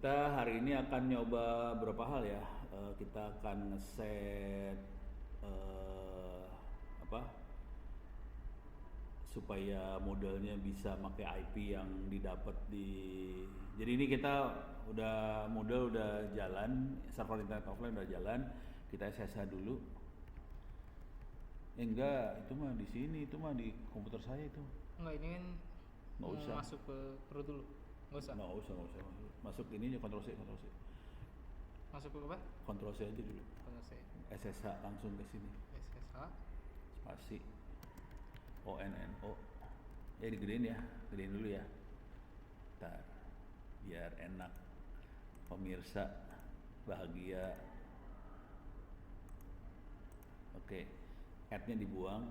Kita hari ini akan nyoba beberapa hal ya. Kita akan set apa supaya modelnya bisa pakai IP yang didapat di. Jadi ini kita model udah jalan, server internet offline udah jalan. Kita SSH dulu. Enggak, itu mah di sini, itu mah di komputer saya itu. Enggak, ini kan Nggak mau usah. masuk ke root dulu. Enggak usah. Nggak usah. Masuk ini aja Ctrl C. Masuk ke apa? Ctrl C aja dulu. Kalau saya SSH langsung ke sini. SSH. Spasi ONNO. Ya digedein ya, gedein dulu ya. Ntar biar enak pemirsa bahagia. Oke, add-nya dibuang.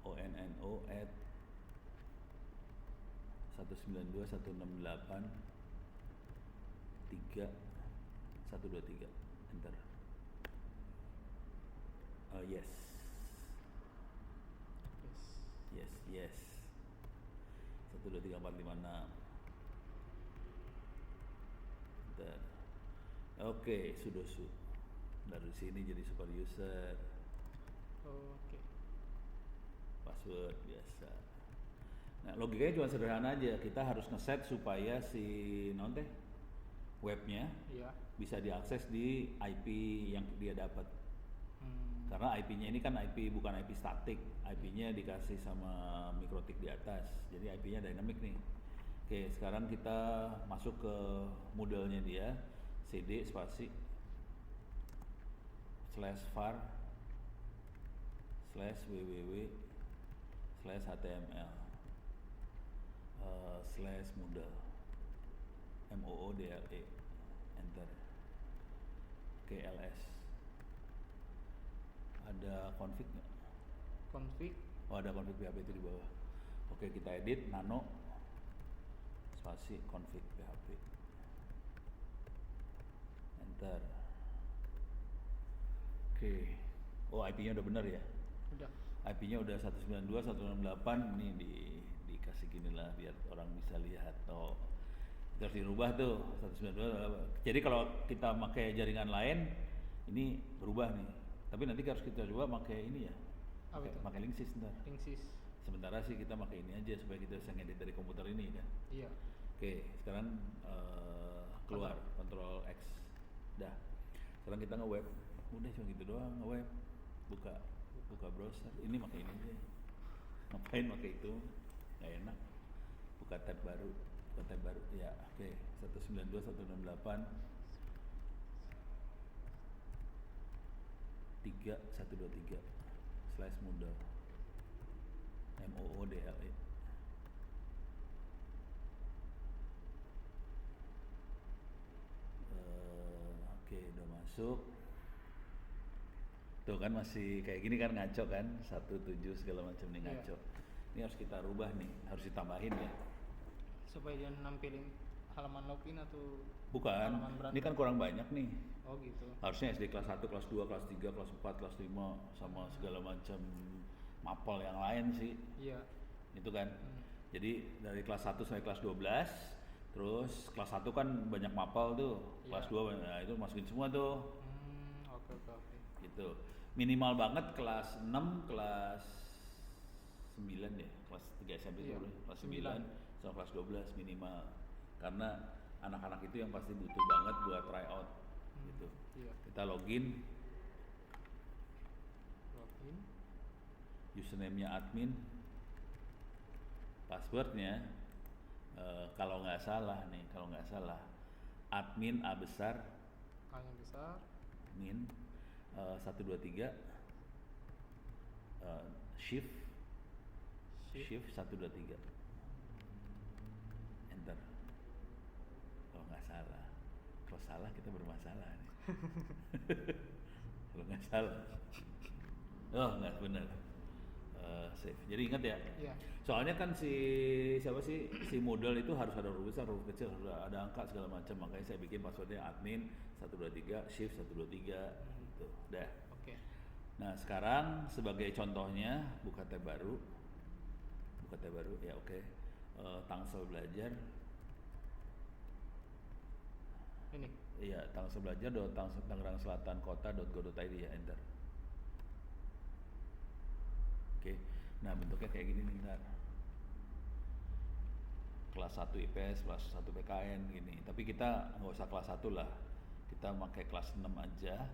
ONNO add 192.168 3.123 enter. Yes. Yes. 1 2 3 4 5 6. Enter. Oke, sudosu. Dari sini jadi super user. Oke. Password biasa. Nah, logikanya cuma sederhana aja. Kita harus ngeset supaya si webnya Iya. bisa diakses di IP yang dia dapat. Karena IP-nya ini kan IP bukan IP statik, IP-nya dikasih sama mikrotik di atas, jadi IP-nya dynamic nih. Oke, sekarang kita masuk ke modelnya dia, cd spasi /var/www/html /model moodle enter. Oke, ls. Ada config nggak? Config. Oh, ada config PHP itu di bawah. Oke, kita edit nano spasi config PHP enter. Oke. Oh, IP-nya udah bener ya? Udah. IP-nya udah 192.168. Ini dikasih gini lah biar orang bisa lihat. Oh, terus dirubah tuh 192. Jadi kalau kita pakai jaringan lain ini berubah nih. Tapi nanti harus kita coba pakai ini ya. Pakai Linksys ntar. Linksys. Sementara sih kita pakai ini aja supaya kita bisa ngedit dari komputer ini kan. Iya. Oke, sekarang keluar Ctrl X. Dah. Sekarang kita nge-web. Udah cuma gitu doang nge-web. Buka browser. Ini pakai ini aja. Ngapain pakai itu? Nggak enak. Buka tab baru. Ya, oke. 192.168 3.123 /model moodle. Oke, udah masuk. Tuh kan masih kayak gini kan ngaco kan, 17 segala macam nih ngaco. Ini harus kita rubah nih, harus ditambahin ya. Supaya dia nampilin halaman login atau Bukan, ini kan kurang banyak nih. Oh gitu. Harusnya SD kelas 1, kelas 2, kelas 3, kelas 4, kelas 5 sama segala macam mapel yang lain sih. Iya. Itu kan. Jadi dari kelas 1 sampai kelas 12, terus kelas 1 kan banyak mapel tuh. Kelas 2 nah itu masukin semua tuh. Oke. Gitu. Minimal banget kelas 6, kelas 9 ya, kelas 3 SMP itu kelas 9 sama kelas 12 minimal. Karena anak-anak itu yang pasti butuh banget buat try out gitu. Iya. Kita login. Username-nya admin. Passwordnya kalau nggak salah admin A besar. A yang besar. Min 123 shift 123 enter. Kalau nggak salah, kalau salah kita bermasalah nih. Kalau nggak salah, oh nggak benar. Save. Jadi ingat ya. Iya. Soalnya kan si model itu harus ada huruf besar, huruf kecil, harus ada angka segala macam. Makanya saya bikin passwordnya admin 123 shift 123 gitu. Dah. Oke. Nah, sekarang sebagai contohnya buka tab baru ya, oke. Tangsel belajar Ini. Iya, Tangerang Selatan Kota.go.id ya, enter. Oke, nah bentuknya kayak gini nih ntar. Kelas 1 IPS, kelas 1 PKN gini. Tapi kita nggak usah kelas 1 lah. Kita pakai kelas 6 aja.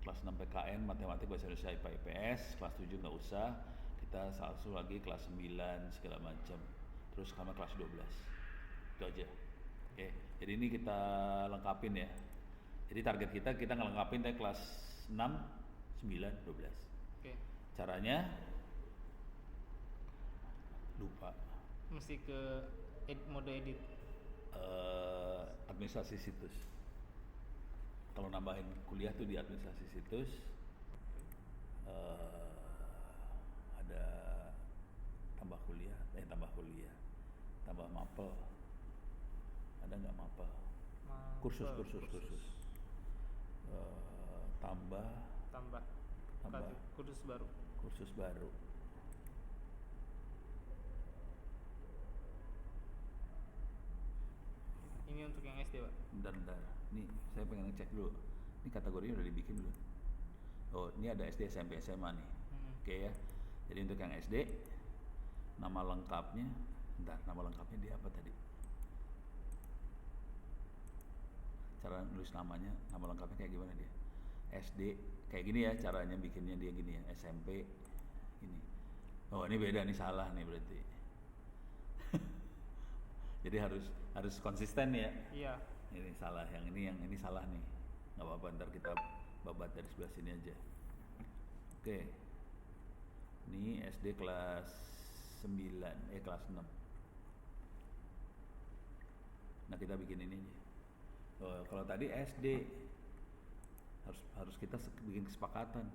Kelas 6 PKN, matematik, bahasa Indonesia, IPA, IPS. Kelas 7 nggak usah. Kita langsung lagi kelas 9 segala macam. Terus sama kelas 12. Itu aja. Oke, jadi ini kita lengkapin ya. Jadi target kita ngelengkapin dari kelas 6, 9, 12. Oke. Caranya lupa. Mesti ke mode edit. Administrasi situs. Kalau nambahin kuliah tuh di administrasi situs. Ada tambah kuliah, tambah mapel. Ada nggak mapel? Kursus. Tambah kursus baru. Ini untuk yang SD, Pak. Bentar. Nih, saya pengen ngecek dulu. Ini kategorinya udah dibikin belum? Oh, ini ada SD, SMP, SMA nih. Oke ya. Jadi untuk yang SD, nama lengkapnya dia apa tadi? Cara nulis namanya, nama lengkapnya kayak gimana dia? SD, kayak gini ya caranya bikinnya dia gini ya. SMP, ini. Oh, ini beda nih, salah nih berarti. Jadi harus konsisten ya. Iya. Ini salah, yang ini salah nih. Nggak apa-apa, ntar kita babat dari sebelah sini aja. Oke. Ini SD kelas 9, kelas 6. Nah, kita bikin ini aja. Oh, kalau tadi SD harus kita bikin kesepakatan.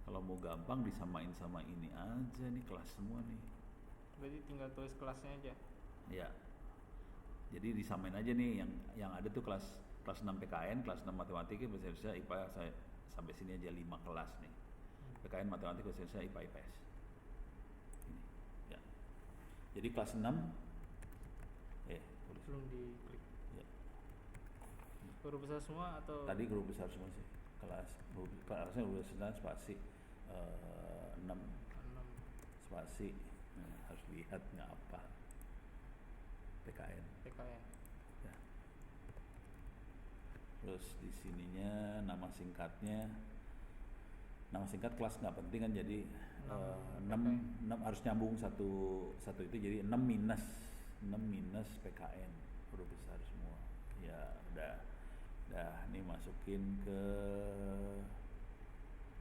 Kalau mau gampang disamain sama ini aja nih, kelas semua nih. Berarti tinggal tulis kelasnya aja. Ya. Jadi disamain aja nih yang ada tuh kelas 6 PKN, kelas 6 matematika, bahasa Indonesia, IPA, saya sampai sini aja 5 kelas nih. PKN matematika, bahasa Indonesia, IPA, IPS. Ini. Ya. Jadi kelas 6 tulis. Belum diklik. Ya. Huruf besar semua atau? Tadi huruf besar semua sih. Kelasnya huruf besar spasi 6 spasi. Nah, harus lihat nggak apa. PKN. Ya. Terus di sininya nama singkat kelas nggak penting kan, jadi 6 harus nyambung satu itu, jadi 6 minus PKN, huruf besar semua. Ya udah ini masukin ke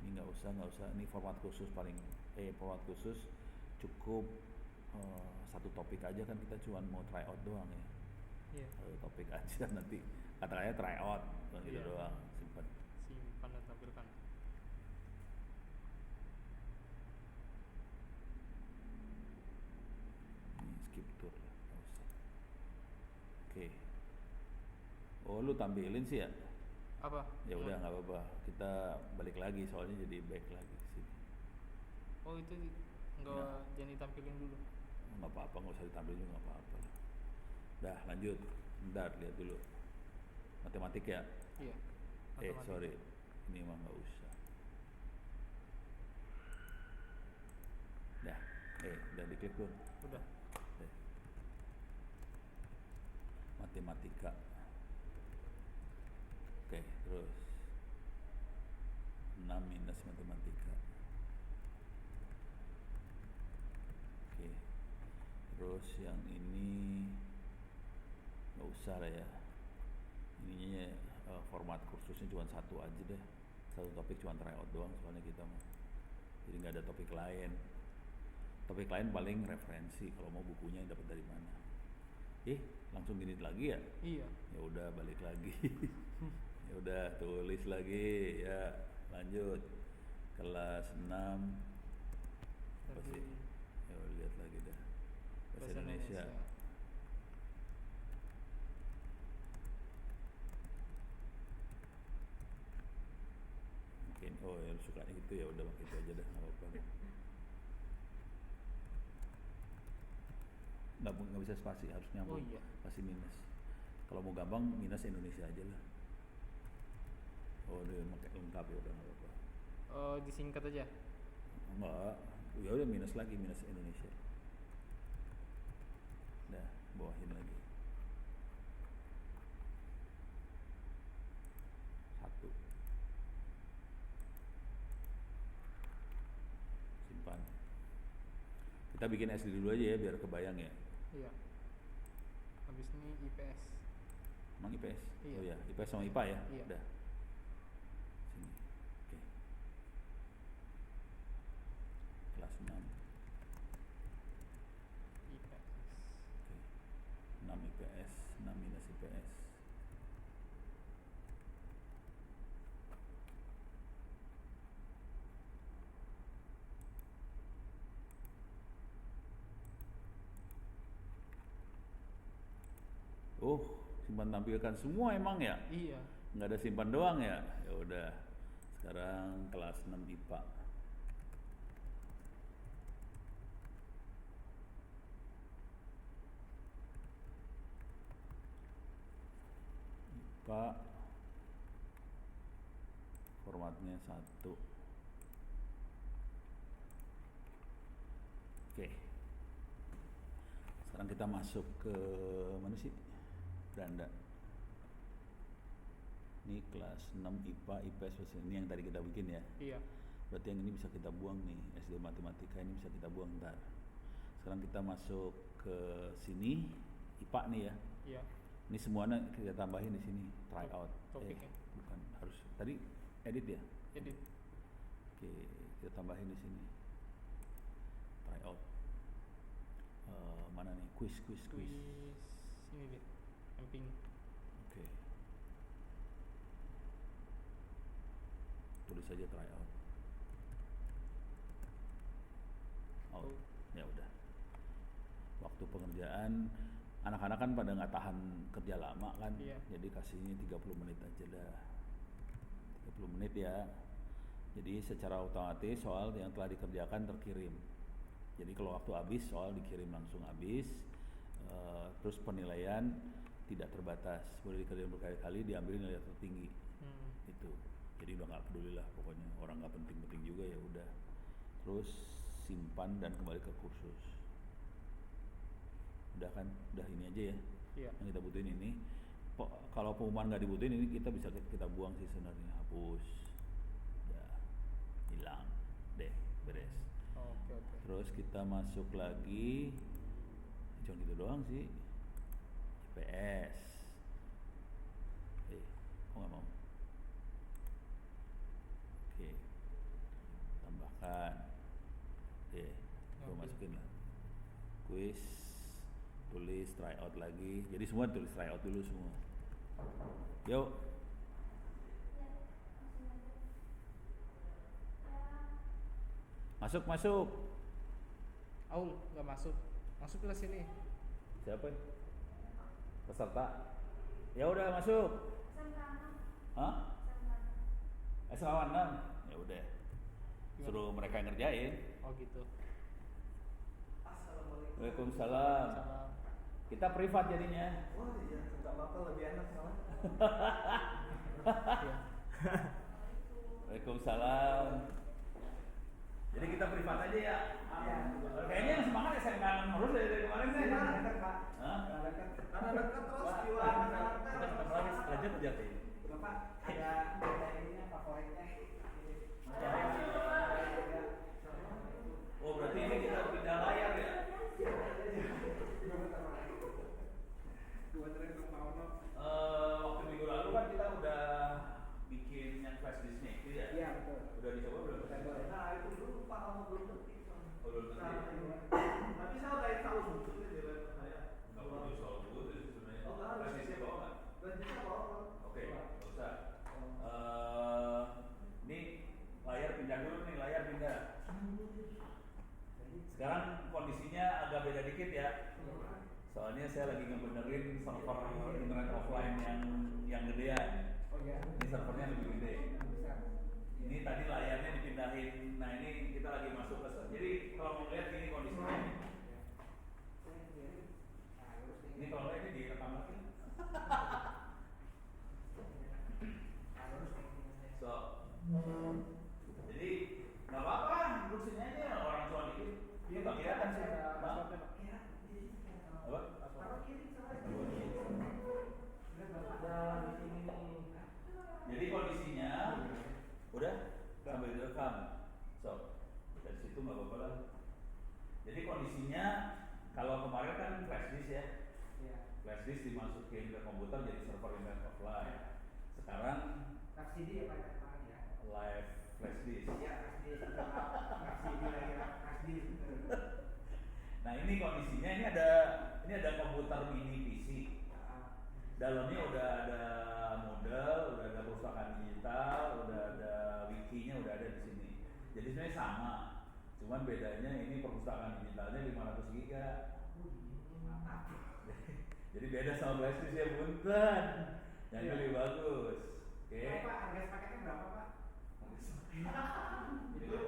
ini nggak usah ini format khusus format khusus cukup. Satu topik aja kan, kita cuma mau try out doang ya. Iya. Satu topik aja, nanti katanya try out gitu doang, simpan dan tampilkan. Ini skip tour lah, nggak usah. Oke. Oh, lu tampilin sih ya? Apa? Ya udah, nggak apa-apa, kita balik lagi soalnya jadi back lagi ke sini. Oh, itu jangan ditampilin dulu. Nggak apa-apa, nggak usah ditampilin juga, nggak apa-apa. Dah, lanjut. Bentar, lihat dulu matematik ya. Iya. Sorry, ini mah nggak usah. Dah, udah diklik belum? Udah. Matematika. Oke, terus 6 minus matematika. Oke. Terus yang ini nggak usah lah ya. Ininya format kursusnya cuma satu aja deh. Satu topik cuma try out doang soalnya kita mau. Jadi nggak ada topik lain. Topik lain paling referensi, kalau mau bukunya dapat dari mana. Langsung gini lagi ya? Iya. Ya udah, balik lagi. Ya udah, tulis lagi ya. Lanjut. Kelas 6 apa sih? Ya lihat lagi dah. Bahasa Indonesia. Mungkin yang suka itu ya udah pakai itu aja dah, nggak apa-apa. Nggak bisa spasi, harus nyambung. Oh iya. Spasi minus. Kalau mau gampang minus Indonesia aja lah. Oh, dia pakai lengkap ya udah nggak apa-apa. Oh, disingkat aja. Enggak, ya udah minus lagi, minus Indonesia. Dah, bawahin lagi. 1. Simpan. Kita bikin SD dulu aja ya biar kebayang ya. Iya. Habis ini IPS. Emang IPS? Iya. Oh ya, IPS sama IPA ya? Iya. Udah. Sini. Oke. Kelas 6. IPS. Oke. 6 IPS, 6 minus IPS. Oh, simpan tampilkan semua emang ya? Iya. Nggak ada simpan doang ya? Ya udah. Sekarang kelas 6 IPA. IPA formatnya 1. Oke. Sekarang kita masuk ke mana sih? Beranda. Ini kelas 6 IPA, IPS, ini yang tadi kita bikin ya. Iya. Berarti yang ini bisa kita buang nih, SD Matematika ini bisa kita buang ntar. Sekarang kita masuk ke sini, IPA nih ya. Iya. Ini semuanya kita tambahin di sini, try out. Topiknya. Bukan, harus tadi edit ya. Edit. Oke, kita tambahin di sini. Try out. Mana nih? Quiz. Ini deh. Camping. Oke. Tulis saja try out. Out. Ya udah. Waktu pengerjaan anak-anak kan pada nggak tahan kerja lama kan. Iya. Jadi kasihnya 30 menit aja dah. 30 menit ya. Jadi secara otomatis soal yang telah dikerjakan terkirim. Jadi kalau waktu habis soal dikirim langsung habis. Terus penilaian tidak terbatas, boleh dikerjain berkali-kali, diambil nilai tertinggi. Itu. Jadi udah nggak peduli lah pokoknya, orang nggak penting-penting juga ya udah. Terus simpan dan kembali ke kursus. Udah kan, udah ini aja ya. Iya. Yang kita butuhin ini. Kalau pengumuman nggak dibutuhin ini kita bisa kita buang sih sebenarnya, hapus. Udah hilang deh, beres. Oke. Terus kita masuk lagi, cuma gitu doang sih. IPS. Kok nggak mau? Oke, tambahkan. Gue masukin lah. Quiz, tulis try out lagi. Jadi semua tulis try out dulu semua. Yuk. Masuk. Aul nggak masuk. Masuk ke sini. Siapa? Peserta. Ya udah masuk. Hah? SMA 6. Ya udah. Suruh mereka yang ngerjain. Oh gitu. Waalaikumsalam. Salam. Kita privat jadinya. Oh iya, nggak apa-apa, lebih enak malah. Iya. Waalaikumsalam. Jadi kita privat aja ya. Iya. Kayaknya yang semangat ya saya nggak ngurus dari kemarin sih. Karena dekat Pak. Hah? Karena dekat terus jualan. Lanjut aja sih. Bapak ada ininya favoritnya. Oh berarti ini kita pindah layar ya? Waktu minggu lalu kan kita udah bikin yang flash disknya itu ya? Iya betul. Udah dicoba belum? Nah itu dulu Pak, kamu belum ngerti. Oh, belum ngerti. Tapi saya udah tahu bukunya di laptop saya. Nggak perlu soal buku itu sebenarnya. Oh nggak harus. Flash disknya bawa nggak? Bisa bawa. Oke, nggak usah. Ini layar pindah dulu nih, layar pindah. Sekarang kondisinya agak beda dikit ya. Soalnya saya lagi ngebenerin server internet offline yang gedean. Oh iya. Ini servernya lebih gede. Ini tadi layarnya dipindahin. Nah ini kita lagi masuk ke. Jadi kalau mau lihat ini kondisinya. Ini kalau nggak ini direkam lagi. Jadi kondisinya kalau kemarin kan flash disk ya, Iya. flash disk dimasukin ke komputer jadi server internet offline. Sekarang Flash CD ya Pak kemarin ya. live flash disk. Iya, flash CD. Flash CD lagi flash disk. Nah ini kondisinya ini ada komputer mini PC. Dalamnya udah ada model, udah ada perpustakaan digital, udah ada wikinya, udah ada di sini. Jadi sebenarnya sama, cuman bedanya ini perpustakaan digitalnya 500 giga. Mantap. Jadi beda sama flash disk ya punten. Yang Iya. lebih bagus. Oke. Pak, harga paketnya berapa Pak? Itu.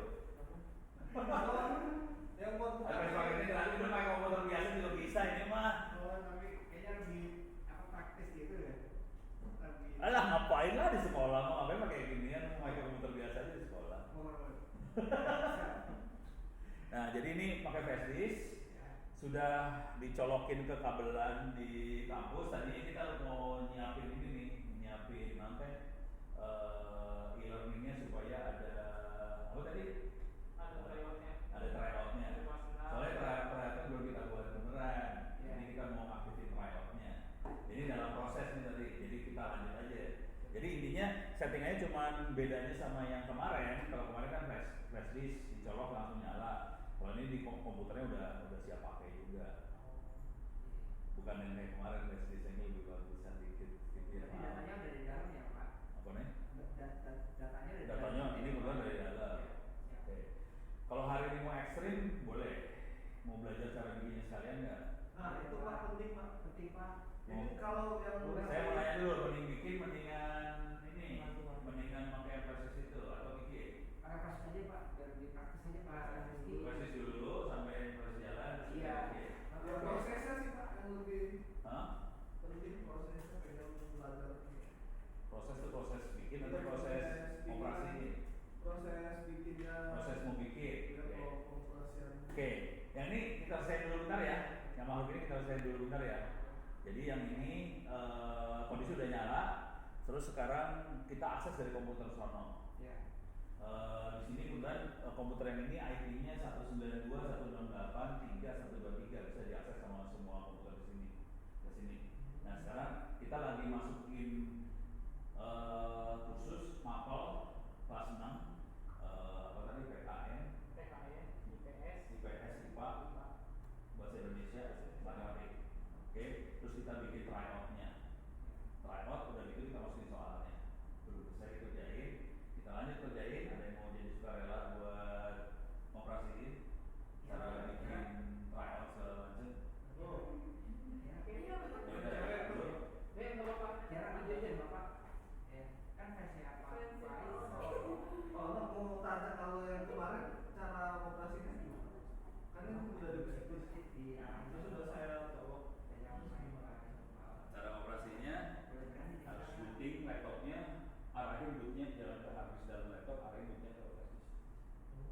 Yang buat buka Harga paketnya nanti udah pakai komputer biasa juga bisa ini mah. Oh, tapi kayaknya lebih apa praktis gitu ya. Lebih. Alah ngapain lah di sekolah mau ngapain pakai ginian mau pakai komputer biasa aja di sekolah. Nah jadi ini pakai flash disk sudah dicolokin ke kabelan di kampus. Tadi kita mau nyiapin ini nih, nyiapin sampai e-learningnya supaya ada apa tadi? Ada tryoutnya. Ada tryoutnya. Soalnya tryoutnya belum kita buat beneran. Jadi kita mau aktifin tryoutnya. Ini dalam proses nih tadi. Jadi kita lanjut aja. Jadi intinya settingannya cuma bedanya sama yang kemarin. Kalau kemarin kan flash disk dicolok langsung nyala. Kalau ini di komputernya udah siap pakai juga. Bukan yang kayak kemarin flash disk ini lebih bagusan dikit gitu ya. Tapi datanya udah di dalam ya Pak. Apa nih? Datanya udah di Datanya dalam. ini kebetulan dari dalam. Ya. Oke. Kalau hari ini mau ekstrim boleh. Mau belajar cara bikinnya sekalian nggak? Nah, itu Pak penting Pak. Penting Pak. Jadi kalau yang Saya mau nanya dulu, mending bikin mendingan ini, mendingan pakai flash disk itu atau bikin? pakai proses aja Pak, biar lebih praktis aja Pak. Flash disk dulu sampai proses jalan. terus Iya. bikin. Ya, prosesnya sih Pak yang lebih Hah? penting prosesnya pengen belajar. Proses itu proses bikin atau proses operasi? Proses bikinnya. Proses mau bikin. Ya, Oke. kalau pengoperasian. Oke, yang ini kita selesai dulu bentar ya. Yang makhluk ini kita selesai dulu bentar ya. Jadi yang ini kondisi udah nyala. Terus sekarang kita akses dari komputer sono. Ya. Di sini kemudian komputer yang ini IP-nya 192.168.3.123 bisa diakses sama semua komputer di sini. Ke sini. Nah sekarang kita lagi masukin kursus mapel kelas 6 apa tadi PKN, IPS, IPS, IPA, bahasa Indonesia, matematik. Oke, terus kita bikin tryout-nya. Tryout udah gitu kita masukin soalnya. Belum selesai dikerjain, kita lanjut kerjain. Ada yang mau jadi sukarela buat operasiin cara bikin tryout segala macam. Oh. Ya. Ya udah ya, dulu. Jarang aja aja Bapak. Ya. Kan versi apa? Kalau mau tanya kalau yang kemarin cara operasinya gimana? Kan itu udah dibesek-besek. Iya. Itu sudah saya colok. Cara operasinya harus booting laptopnya, arahin bootnya jangan ke hard disk dalam laptop, arahin bootnya ke flash disk.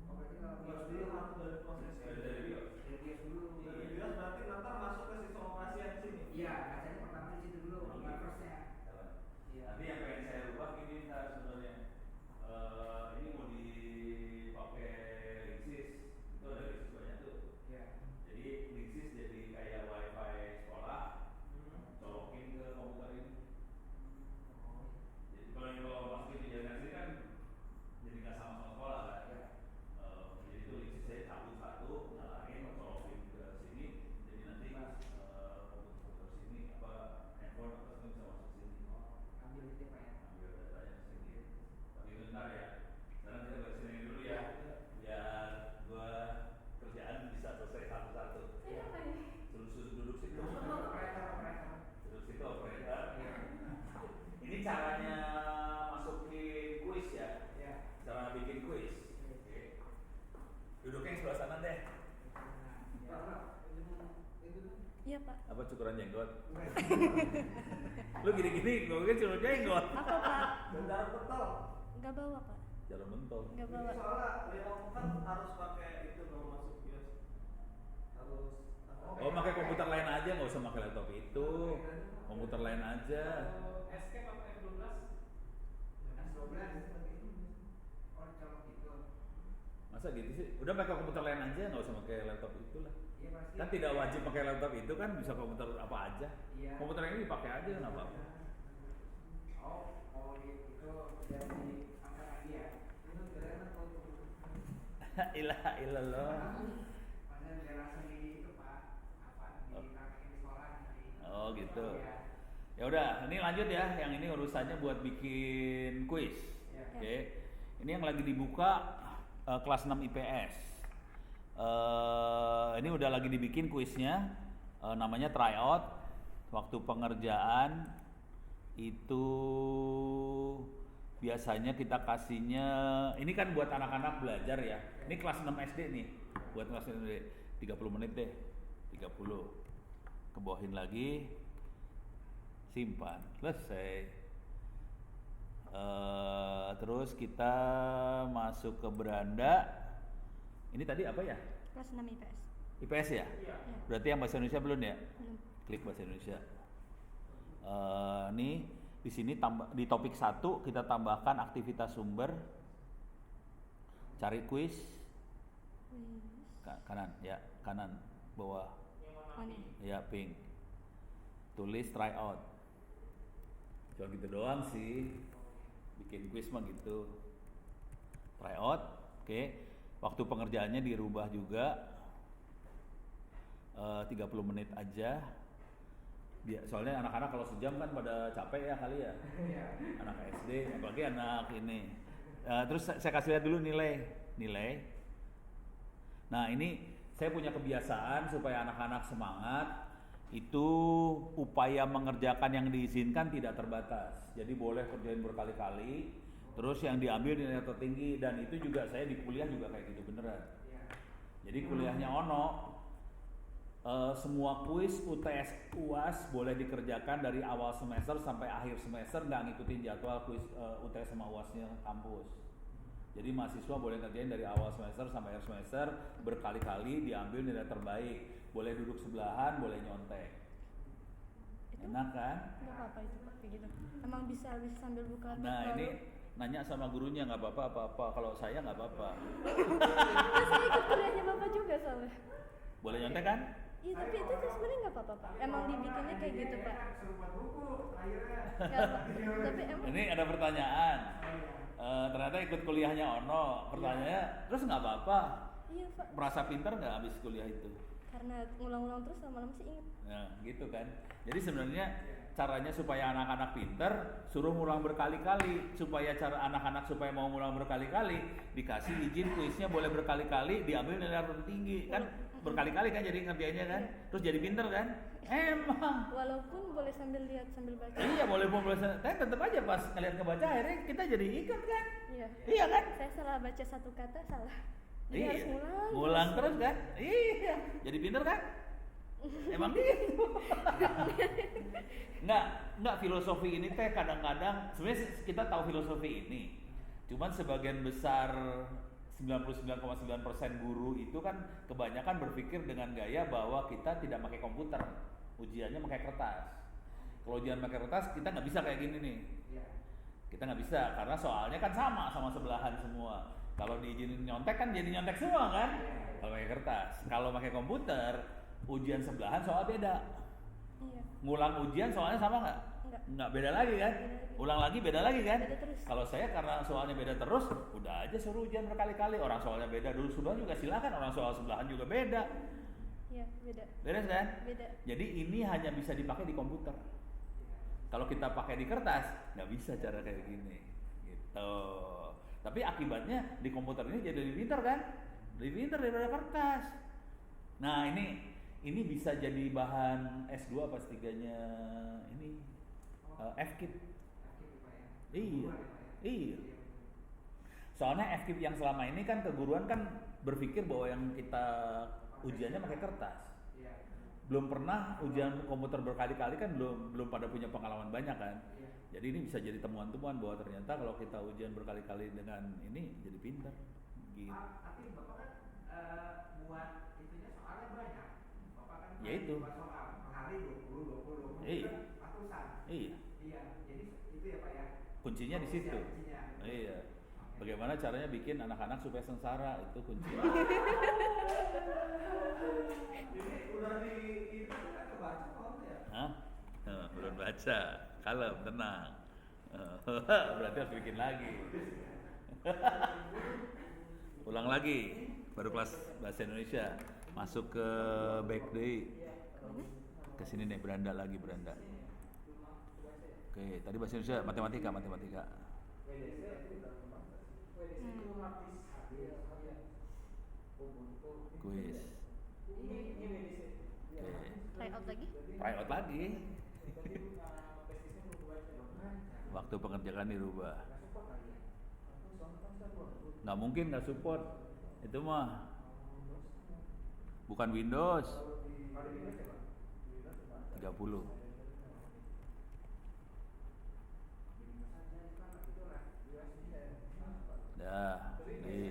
Oh, berarti kalau BIOS dulu harus dari proses Dari BIOS. Dari BIOS dulu. Iya. Dari BIOS berarti nanti masuk ke sistem operasi yang sini. Iya, bacanya pertama di situ dulu, Oke. driversnya. Jalan. Iya. Nanti yang pengen saya rubah ini ntar sebenarnya ini mau dipakai Linksys, itu ada Linksys banyak tuh. Iya. Jadi Linksys jadi kayak wifi sekolah, colokin ke komputer ini. Oh. Jadi kalau masukin di jaringan sini kan jadi nggak sama sekolah kan. Iya. Jadi itu Linksys saya cabut satu, nyalain, colokin ke sini, jadi nanti komputer sini apa handphone apa segala bisa masuk sini. Ambil itu Pak ya. Ambil datanya ke sini. Tapi bentar ya. Sekarang kita ke sini dulu ya. Biar gua kerjaan bisa selesai satu-satu. Suruh duduk situ. Operator. Duduk situ operator. Ini caranya masukin kuis ya. Iya. Cara bikin kuis. Oke. Duduknya yang sebelah sana deh. Iya Pak. Apa cukuran jenggot? Lu gini-gini, gue kan cuma jenggot. Apa Pak? Bendara betul. Nggak bawa Pak. Jalan mentol. Nggak bawa. Soalnya lewat kan harus pakai itu kalau masuk BIOS. Harus. Oh, pakai komputer lain aja, nggak usah pakai laptop itu. Komputer lain aja. Escape apa F12? S12. Oh, colok gitu. Masa Masa gitu sih? Udah pakai komputer lain aja, nggak usah pakai laptop itu lah. Iya pasti. Kan tidak wajib pakai laptop itu kan, bisa komputer apa aja. Iya. Komputer ini dipakai aja nggak apa-apa. Oh itu dari apa lagi ya? Itu keren atau Ilah ilallah. Mana dia langsung di itu Pak, apa dipraktekin di sekolah nanti. Oh gitu. Iya. Ya udah, ini lanjut ya. Yang ini urusannya buat bikin kuis. Iya. Oke. Ini yang lagi dibuka kelas 6 IPS. Ini udah lagi dibikin kuisnya. Namanya tryout. Waktu pengerjaan itu biasanya kita kasihnya, ini kan buat anak-anak belajar ya. Ini kelas 6 SD nih. Buat kelas 6 SD 30 menit deh. 30. Kebawahin lagi. Simpan, selesai. Terus kita masuk ke beranda. Ini tadi apa ya? Kelas 6 IPS. IPS ya? Iya. Berarti yang bahasa Indonesia belum ya? Belum. Klik bahasa Indonesia. Nih di sini di topik 1 kita tambahkan aktivitas sumber. Cari kuis. Wih. Kanan ya, kanan bawah. Oh nih. Ya, pink. Tulis tryout. Cuma gitu doang sih. Bikin kuis mah gitu. Tryout, oke. Waktu pengerjaannya dirubah juga 30 menit aja. Soalnya anak-anak kalau sejam kan pada capek ya kali ya. Anak SD, apalagi anak ini. Terus saya kasih lihat dulu nilai. Nah ini saya punya kebiasaan supaya anak-anak semangat. Itu upaya mengerjakan yang diizinkan tidak terbatas. Jadi boleh kerjain berkali-kali. Terus yang diambil nilai tertinggi, dan itu juga saya di kuliah juga kayak gitu beneran. Jadi kuliahnya Ono, semua kuis UTS UAS boleh dikerjakan dari awal semester sampai akhir semester, nggak ngikutin jadwal kuis UTS sama UASnya kampus. Jadi mahasiswa boleh kerjain dari awal semester sampai akhir semester berkali-kali, diambil nilai terbaik. Boleh duduk sebelahan, boleh nyontek. Itu Enak kan? nggak apa-apa itu Pak, kayak gitu. Emang bisa sambil buka Nah laptop. ini nanya sama gurunya nggak apa-apa. Kalau saya nggak apa-apa. Nah, saya ikut kuliahnya Bapak juga soalnya. Boleh nyontek kan? Iya, tapi itu tuh sebenarnya nggak apa-apa Pak. Emang dibikinnya kayak gitu Pak. Suruh buat buku akhirnya. Nggak apa. Tapi emang Ini ada pertanyaan. Ternyata ikut kuliahnya Ono. Pertanyaannya, terus nggak apa-apa? iya Pak. Merasa pintar nggak habis kuliah itu? Karena ngulang-ulang terus lama-lama sih inget. Nah, gitu kan. Jadi sebenarnya caranya supaya anak-anak pintar, suruh ngulang berkali-kali. Supaya cara anak-anak supaya mau ngulang berkali-kali, dikasih izin kuisnya boleh berkali-kali, diambil nilai tertinggi kan. Berkali-kali kan jadi ngerjainnya kan. Terus jadi pintar kan? Emang. Walaupun boleh sambil lihat sambil baca. Iya boleh. Tapi tetap aja pas ngeliat kebaca akhirnya kita jadi ikut kan. Iya. Iya kan? Saya salah baca satu kata salah. Jadi Iya. harus ngulang. Ngulang terus kan? Iya. Jadi pintar kan? Emang gitu. Enggak filosofi ini teh kadang-kadang sebenarnya kita tahu filosofi ini. Cuman sebagian besar 99,9% guru itu kan kebanyakan berpikir dengan gaya bahwa kita tidak pakai komputer, ujiannya pakai kertas. Kalau ujian pakai kertas kita nggak bisa kayak gini nih. Kita nggak bisa karena soalnya kan sama sebelahan semua. Kalau diizinin nyontek kan jadi nyontek semua kan? Kalau pakai kertas. Kalau pakai komputer, ujian sebelahan soal beda. Iya. Ngulang ujian soalnya sama nggak? Enggak. Nggak, beda lagi kan? Beda lagi. Ulang lagi beda lagi kan? Beda terus. Kalau saya karena soalnya beda terus, udah aja suruh ujian berkali-kali. Orang soalnya beda dulu sebelahan juga silakan, orang soal sebelahan juga beda. Iya, beda. Beres kan? Beda. Jadi ini hanya bisa dipakai di komputer. Kalau kita pakai di kertas, nggak bisa cara kayak gini. Gitu. Tapi akibatnya di komputer ini jadi lebih pintar kan? Lebih pintar daripada kertas. Nah ini bisa jadi bahan S2 apa S3-nya ini FKIP. Iya. Soalnya FKIP yang selama ini kan keguruan kan berpikir bahwa yang kita ujiannya pakai kertas. Belum pernah ujian komputer berkali-kali kan belum pada punya pengalaman banyak kan. Jadi ini bisa jadi temuan-temuan bahwa ternyata kalau kita ujian berkali-kali dengan ini jadi pintar. Gitu. Tapi Bapak kan buat itunya soalnya banyak. Bapak kan Ya itu. buat soal per hari 20. Iya. Ratusan. Iya. Iya. Jadi itu ya Pak ya. Kuncinya di situ. Kuncinya. Iya. Bagaimana caranya bikin anak-anak supaya sengsara, itu kuncinya. Ini udah di itu kan kebaca kalau ya? Hah? Belum baca, kalem, tenang. Berarti harus bikin lagi. Ulang lagi, baru kelas bahasa Indonesia. Masuk ke back day. Ke sini nih, beranda lagi, beranda. Oke, tadi bahasa Indonesia, matematika. Kuis. Oke. Try out lagi. Try out lagi. Waktu pengerjaan dirubah. Nggak mungkin nggak support. Itu mah bukan Windows. 30. Dah, di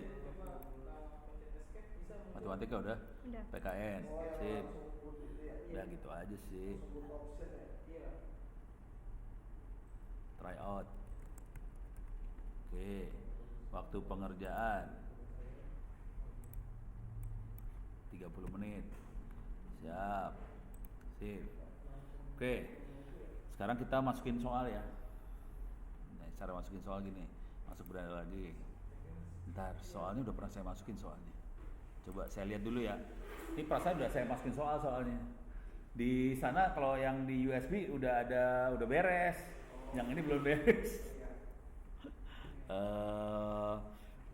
matematika udah. Udah. PKN, sip. Udah gitu aja sih. Try out. Oke. Waktu pengerjaan 30 menit. Siap. Sip. Oke. Sekarang kita masukin soal ya. Nah, cara masukin soal gini. Masuk beranda lagi. Ntar soalnya udah pernah saya masukin soalnya. Coba saya lihat dulu ya. Ini perasaan udah saya masukin soalnya. Di sana kalau yang di USB udah beres. Yang ini belum beres.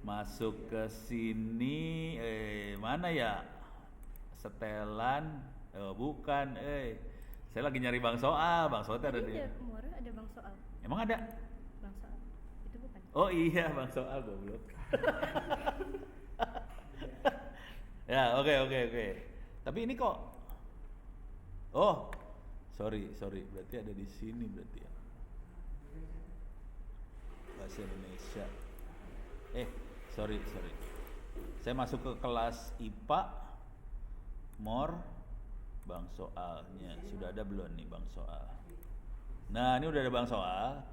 Masuk ke sini mana ya? Setelan. Bukan. Saya lagi nyari Bang Soal. Bang Soal itu ada di. Muara ada Bang Soal. Emang ada? Bang Soal. Itu bukan. Oh iya, Bang Soal goblok. Ya, oke. Tapi ini kok. Oh, sorry. Berarti ada di sini berarti ya. Bahasa Indonesia. Sorry. Saya masuk ke kelas IPA. Bang Soalnya. Sudah ada belum nih Bang Soal? Nah, ini udah ada Bang Soal.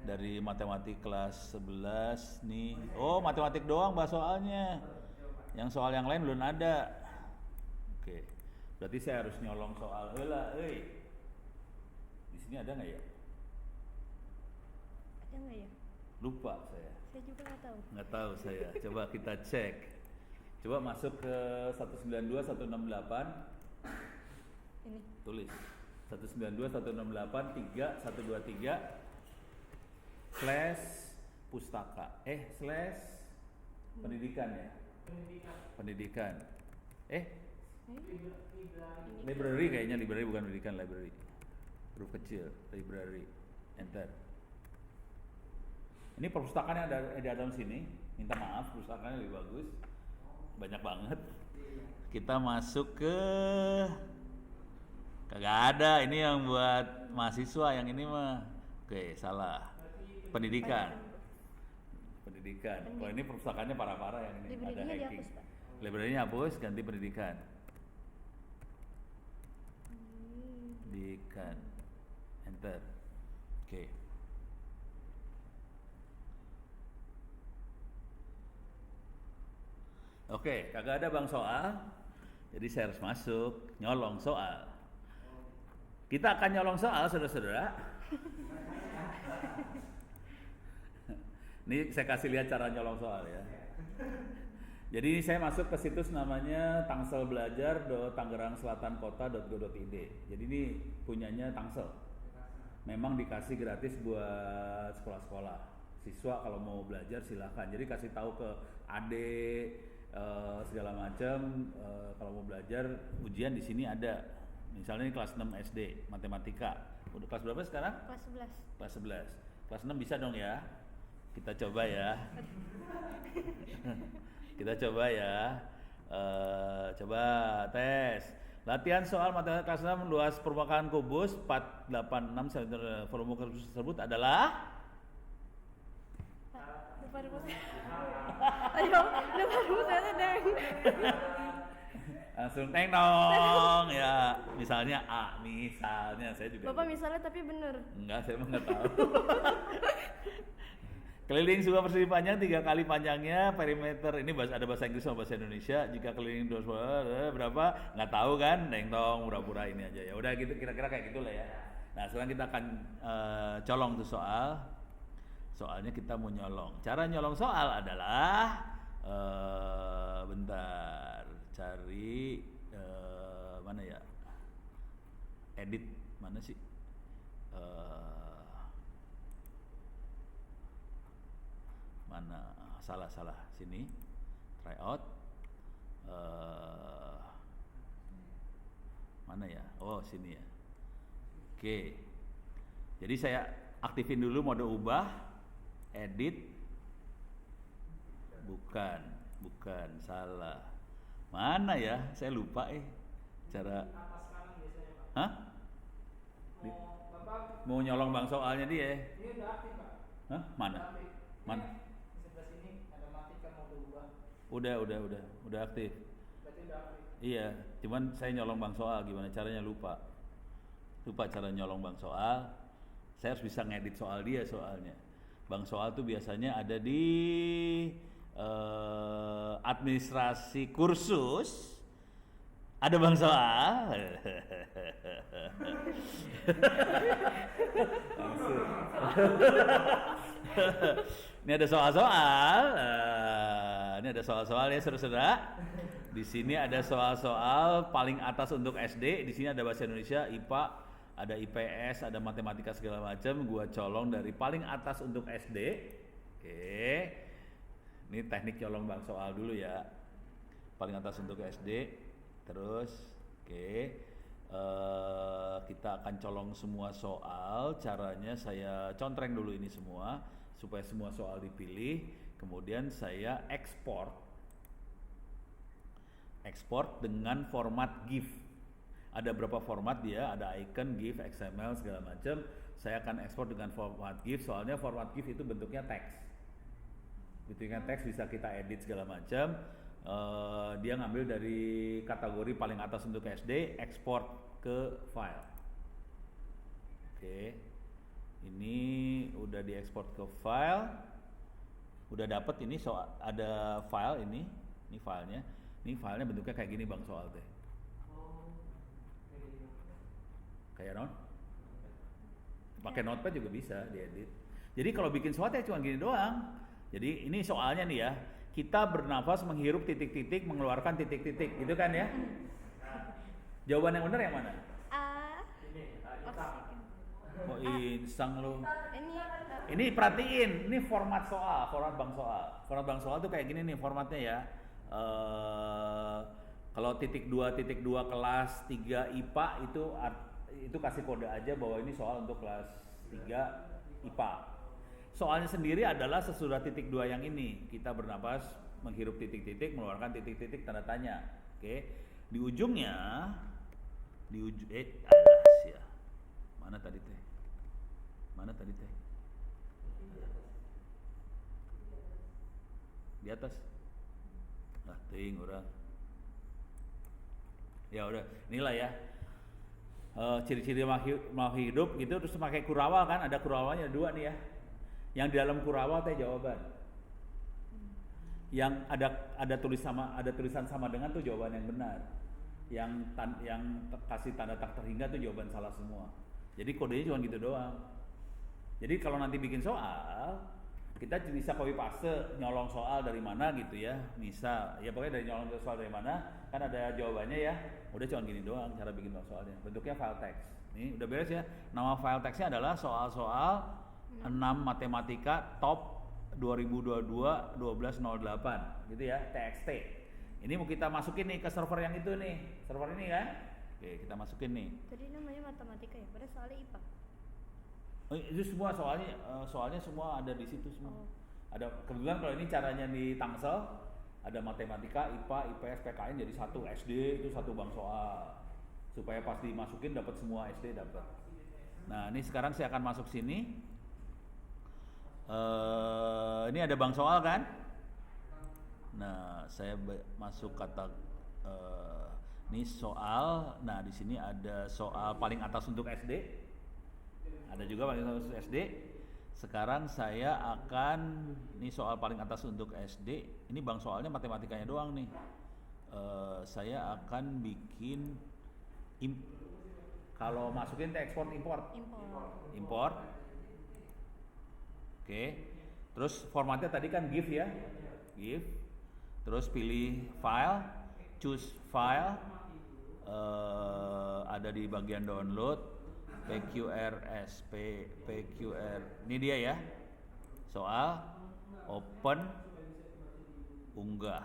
Dari matematik kelas 11 nih. Oh, matematik doang Bang Soalnya. Yang soal yang lain belum ada. Oke. Berarti saya harus nyolong soal. Di sini ada nggak ya? Ada nggak ya? Lupa saya. Saya juga nggak tahu. Nggak tahu saya. Coba kita cek. Coba masuk ke 192 168. Ini. Tulis 192 168 3123 /pustaka /pendidikan ya. Pendidikan. Library kayaknya, library bukan pendidikan, library. Huruf kecil, library. Enter. Ini perpustakaan yang ada di dalam sini. Minta maaf, perpustakaannya lebih bagus. Banyak banget. Kita masuk ke kagak ada, ini yang buat mahasiswa, yang ini mah. Oke, salah. Pendidikan. Kalau ini perpustakaannya parah-parah yang ini ada hacking. Library-nya hapus, ganti pendidikan. Pendidikan. Enter. Oke. Oke, kagak ada Bang Soal. Jadi saya harus masuk, nyolong soal. Kita akan nyolong soal, saudara-saudara. Ini saya kasih lihat cara nyolong soal ya. Jadi saya masuk ke situs namanya tangselbelajar.tangerangselatankota.go.id. Jadi ini punyanya Tangsel. Memang dikasih gratis buat sekolah-sekolah. Siswa kalau mau belajar silahkan. Jadi kasih tahu ke adik segala macam. Kalau mau belajar ujian di sini ada. Misalnya ini kelas 6 SD matematika. Udah kelas berapa sekarang? Kelas 11. Kelas 11. Kelas 6 bisa dong ya. Kita coba ya. Coba tes. Latihan soal matematika kelas 6 luas permukaan kubus 486 cm. Volume kubus tersebut adalah Lupa Ayo, lupa saya sedang. langsung teng dong ya. Misalnya A, saya juga. Bapak misalnya tapi bener. Enggak, saya emang nggak tahu. Keliling sungai persegi panjang 3 kali panjangnya perimeter ini ada bahasa Inggris sama bahasa Indonesia. Jika keliling berapa? Nggak tahu kan? Dengtong pura-pura ini aja ya. Udah gitu kira-kira kayak gitulah ya. Nah sekarang kita akan colong tuh soal. Soalnya kita mau nyolong. Cara nyolong soal adalah bentar cari mana ya? Edit mana sih? Mana salah sini try out mana ya, oh sini ya. Oke, jadi saya aktifin dulu mode ubah edit, bukan salah, mana ya, saya lupa cara Atas kanan biasanya Pak. hah? Bapak Mau nyolong bang soalnya dia ini udah aktif Pak. hah? Mana? Udah aktif. Mana? Di sebelah sini ada matikan mode ubah. Udah aktif. Berarti udah aktif. Iya, cuman saya nyolong bang soal gimana caranya lupa cara nyolong bang soal. Saya harus bisa ngedit soal dia soalnya. Bang soal tuh biasanya ada di administrasi kursus. Ada bang soal. Ini ada soal-soal. Ini ada soal-soal ya saudara-saudara. Di sini ada soal-soal paling atas untuk SD. Di sini ada bahasa Indonesia, IPA, ada IPS, ada matematika segala macam. Gua colong dari paling atas untuk SD. Oke. Ini teknik colong bang soal dulu ya. Paling atas untuk SD. Terus, oke. Kita akan colong semua soal. Caranya saya contreng dulu ini semua supaya semua soal dipilih. Kemudian saya ekspor dengan format GIF. Ada berapa format dia, ada icon, GIF, XML segala macam. Saya akan ekspor dengan format GIF. Soalnya format GIF itu bentuknya teks. Bentuknya teks bisa kita edit segala macam. Dia ngambil dari kategori paling atas untuk SD, ekspor ke file. Oke. Ini udah diekspor ke file. Udah dapet ini soal, ada file ini filenya. Ini filenya bentuknya kayak gini bang soal teh. Kayak non? Pakai notepad juga bisa diedit. Jadi kalau bikin soal teh cuma gini doang. Jadi ini soalnya nih ya. Kita bernafas menghirup titik-titik, mengeluarkan titik-titik, gitu kan ya? Jawaban yang benar yang mana? Oksigen. Oh insang lo. Ini Ini perhatiin, ini format soal, format bang soal. Format bang soal tuh kayak gini nih formatnya ya. Kalau titik 2 kelas 3 IPA itu kasih kode aja bahwa ini soal untuk kelas 3 IPA. Soalnya sendiri adalah sesudah titik 2 yang ini. Kita bernapas, menghirup titik-titik, mengeluarkan titik-titik tanda tanya. Oke. Di ujungnya alas ya. Mana tadi teh? Di atas. Nah, ting orang. Ya udah, inilah ya. Ciri-ciri mau hidup gitu terus pakai kurawal kan, ada kurawalnya 2 nih ya. Yang di dalam kurawal teh jawaban. Yang ada tulisan sama dengan tuh jawaban yang benar. Yang kasih tanda tak terhingga tuh jawaban salah semua. Jadi kodenya cuma gitu doang. Jadi kalau nanti bikin soal, kita bisa copy paste nyolong soal dari mana gitu ya. Misal, ya pokoknya dari nyolong soal dari mana, kan ada jawabannya ya. Udah cuma gini doang cara bikin soalnya. Bentuknya file text. Nih udah beres ya. Nama file textnya adalah soal-soal 6 matematika top 2022 1208 gitu ya, TXT. Ini mau kita masukin nih ke server yang itu nih. Server ini kan? Oke, kita masukin nih. tadi namanya matematika ya, padahal soalnya IPA. Itu semua soalnya semua ada di situ semua. Oh. Ada kebetulan kalau ini caranya di Tangsel ada matematika, IPA, IPS, PKN jadi satu, SD itu satu bang soal. Supaya pas dimasukin dapat semua SD dapat. Nah, ini sekarang saya akan masuk sini. Ini ada bang soal kan? Nah, saya masuk kata ini soal. Nah, di sini ada soal paling atas untuk SD. Ada juga paling atas untuk SD. Sekarang saya akan, ini soal paling atas untuk SD, ini bang soalnya matematikanya doang nih. Saya akan bikin, kalau masukin ke ekspor import. Import. Oke. Terus formatnya tadi kan GIF ya, GIF. Terus pilih file, choose file, ada di bagian download. PQR, ini dia ya, soal, open, unggah,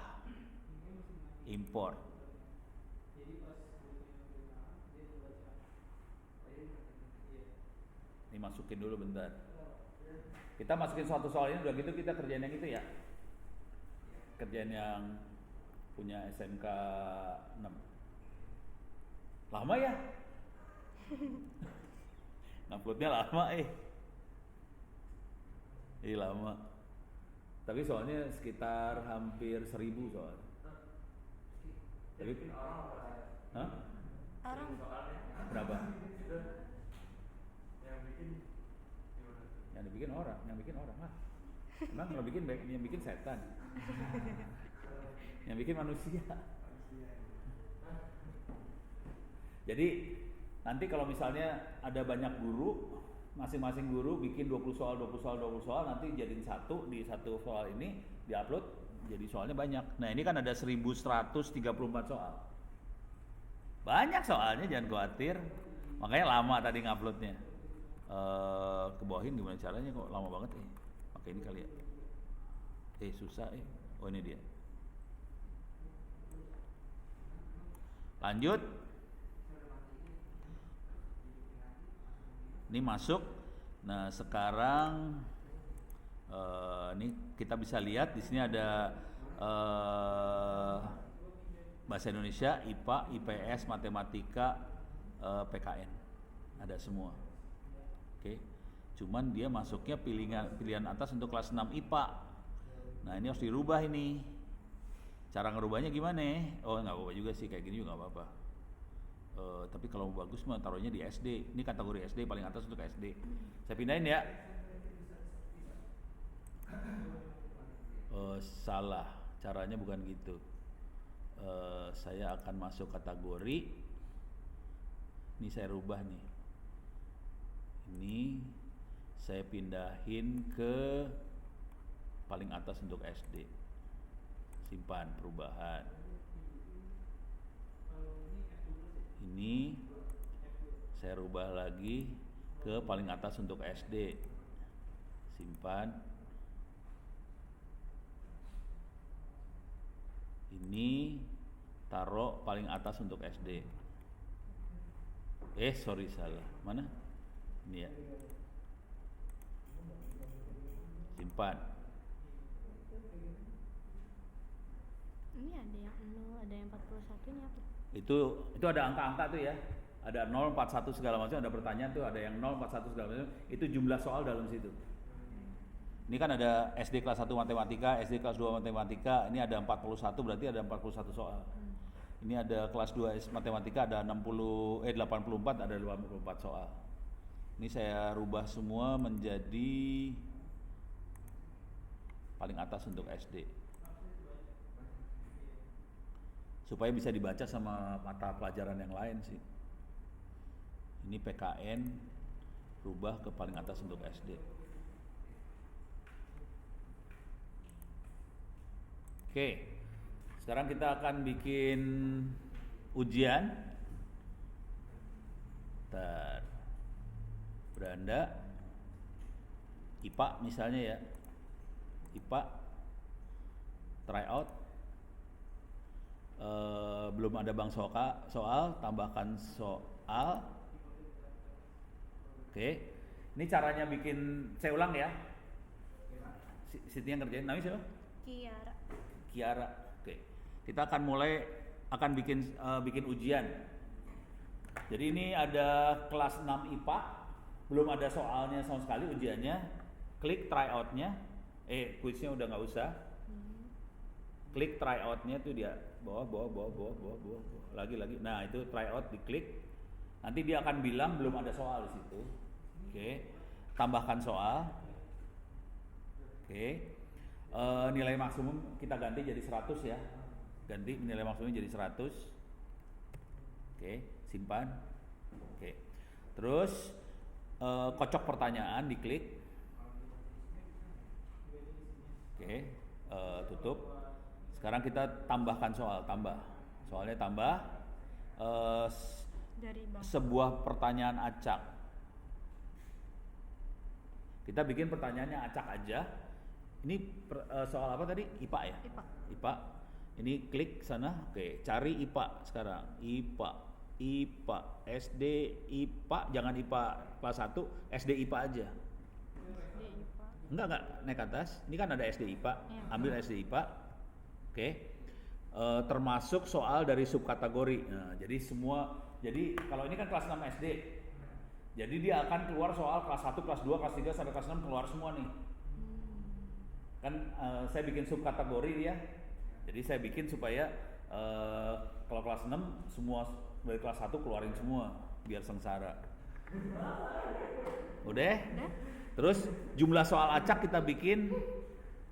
import. Ini masukin dulu bentar. Kita masukin suatu soal ini, udah gitu kita kerjain yang itu ya, kerjain yang punya SMK 6. Lama ya? Uploadnya lama lama. Tapi soalnya sekitar hampir 1.000 soalnya. Tapi hah? Orang Berapa? Yang dibikin orang lah. Emang yang bikin setan. Yang bikin manusia. Jadi nanti kalau misalnya ada banyak guru, masing-masing guru bikin 20 soal, nanti jadiin satu, di satu soal ini diupload jadi soalnya banyak. Nah ini kan ada 1134 soal. Banyak soalnya, jangan khawatir. Makanya lama tadi nguploadnya. Ke bawahin gimana caranya, kok lama banget pakai ini kali ya. Susah Oh ini dia. Lanjut. Ini masuk. Nah sekarang ini kita bisa lihat di sini ada bahasa Indonesia, IPA, IPS, matematika, PKN, ada semua. Oke. Cuman dia masuknya pilihan atas untuk kelas 6 IPA. Nah ini harus dirubah ini. Cara ngerubahnya gimana? Oh nggak apa-apa juga sih, kayak gini juga nggak apa-apa. Tapi kalau bagus mah taruhnya di SD. Ini kategori SD, paling atas untuk SD. Saya pindahin ya. Salah, caranya bukan gitu. Saya akan masuk kategori. Ini saya rubah nih. Ini saya pindahin ke paling atas untuk SD. Simpan perubahan. Ini saya rubah lagi ke paling atas untuk SD. Simpan. Ini taruh paling atas untuk SD. Sorry salah. Mana? Ini ya. Simpan. ini ada yang 0, ada yang 41, ini apa? Itu ada angka-angka tuh ya. Ada 0, 41 segala macam, ada pertanyaan tuh, ada yang 0, 41 segala macam. Itu jumlah soal dalam situ. Ini kan ada SD kelas 1 matematika, SD kelas 2 matematika, ini ada 41, berarti ada 41 soal. Ini ada kelas 2 matematika, ada 84, ada 84 soal. Ini saya rubah semua menjadi paling atas untuk SD. Supaya bisa dibaca sama mata pelajaran yang lain sih. Ini PKN, rubah ke paling atas untuk SD. Oke, sekarang kita akan bikin ujian. Beranda, IPA misalnya ya, IPA, tryout, belum ada bang soal, tambahkan soal. Oke, ini caranya bikin, saya ulang ya. Siti yang ngerjain, namanya siapa? Kiara. Oke. Kita akan bikin ujian. Jadi ini ada kelas 6 IPA, belum ada soalnya sama sekali ujiannya. Klik tryout-nya. Kuisnya udah nggak usah. Klik tryout-nya tuh dia bawah. Lagi. Nah, itu tryout diklik. Nanti dia akan bilang belum ada soal di situ. Oke. Tambahkan soal. Oke. Nilai maksimum kita ganti jadi 100 ya. Ganti nilai maksimumnya jadi 100. Oke, simpan. Oke. Terus kocok pertanyaan diklik. Oke, tutup. Sekarang kita tambahkan soal, soalnya tambah Dari bang. sebuah pertanyaan acak. Kita bikin pertanyaannya acak aja. Ini soal apa tadi? IPA ya? IPA. IPA. Ini klik sana. Oke, cari IPA sekarang. IPA, SD IPA, jangan IPA kelas 1, SD IPA aja. SD IPA. Enggak, naik atas. Ini kan ada SD IPA. Iya. Ambil SD IPA. Oke. Termasuk soal dari subkategori. Nah, jadi kalau ini kan kelas 6 SD. Jadi dia akan keluar soal kelas 1, kelas 2, kelas 3 sampai kelas 6 keluar semua nih. Kan saya bikin subkategori dia. Jadi saya bikin supaya kalau kelas 6 semua dari kelas 1 keluarin semua biar sengsara. Udah? Terus jumlah soal acak kita bikin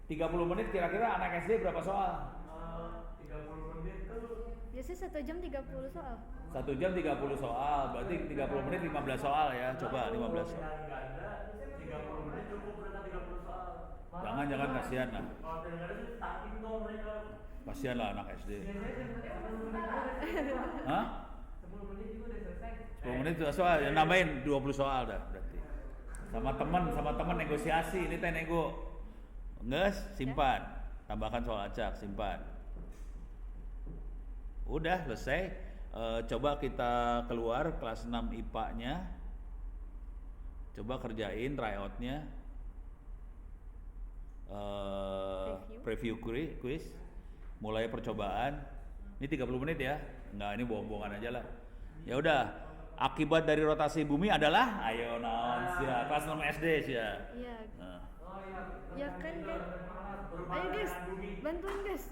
30 menit, kira-kira anak SD berapa soal? 30 menit tuh. Biasanya 1 jam 30 soal. 1 jam 30 soal, berarti 30 menit 15 soal ya. Coba 15 soal. Enggak ada, 30 menit cukup mereka 30 soal. Jangan kasihan lah. Kalau tidak ada sih takin dong mereka. Kasihan lah anak SD. Biasanya 10 menit aja udah selesai. Hah? 10 menit juga udah selesai. 10 menit juga soal, ya nambahin 20 soal dah berarti. Sama teman negosiasi, ini teh nego. Nges, simpan. Tambahkan soal acak, simpan. Udah selesai. Coba kita keluar kelas 6 IPA-nya. Coba kerjain tryout-nya. Preview quiz. Mulai percobaan. Ini 30 menit ya. Enggak, ini bohong-bohongan aja lah. Ya udah. Akibat dari rotasi bumi adalah ayo naon sia. Kelas 6 SD sia. Iya. Nah. Ya kan. Ayo guys, bantuin guys.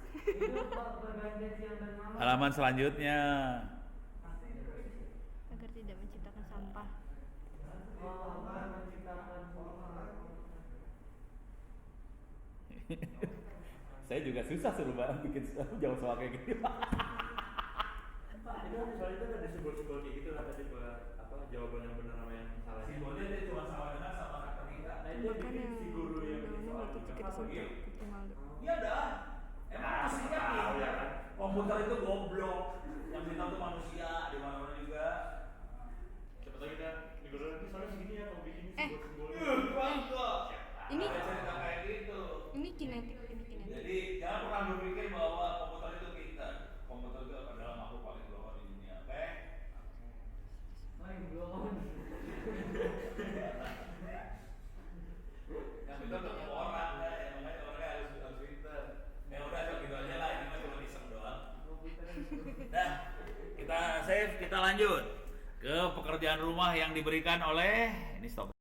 Halaman selanjutnya. Agar tidak menciptakan sampah. Saya juga susah suruh bikin jawab soal kayak gini. Pak, itu soal itu ada simbol-simbol kayak gitu lah tadi buat apa jawaban yang benar sama yang salah. Simbolnya dia cuma sama dengan sama kata kita. Nah itu Bukan bikin yang si guru yang bikin soal itu itu jika apa disebut gitu? optimal. Iya dah. Emang manusia ya kan? komputer itu goblok. Yang kita tuh manusia di mana-mana juga. Siapa tahu kita di guru nanti soalnya segini ya kalau bikin simbol-simbol. Ini Ada cerita kayak gitu. ini kinetik, ini kinetik. Jadi jangan pernah berpikir bahwa komputer itu pintar. Komputer itu adalah makhluk paling bawah di dunia. Oke? Yang pintar tetap orang kan. Makanya orangnya harus pintar. Ya udah gitu aja lah. Ini mah cuma iseng doang. Nah, kita save, kita lanjut ke pekerjaan rumah yang diberikan oleh ini stop.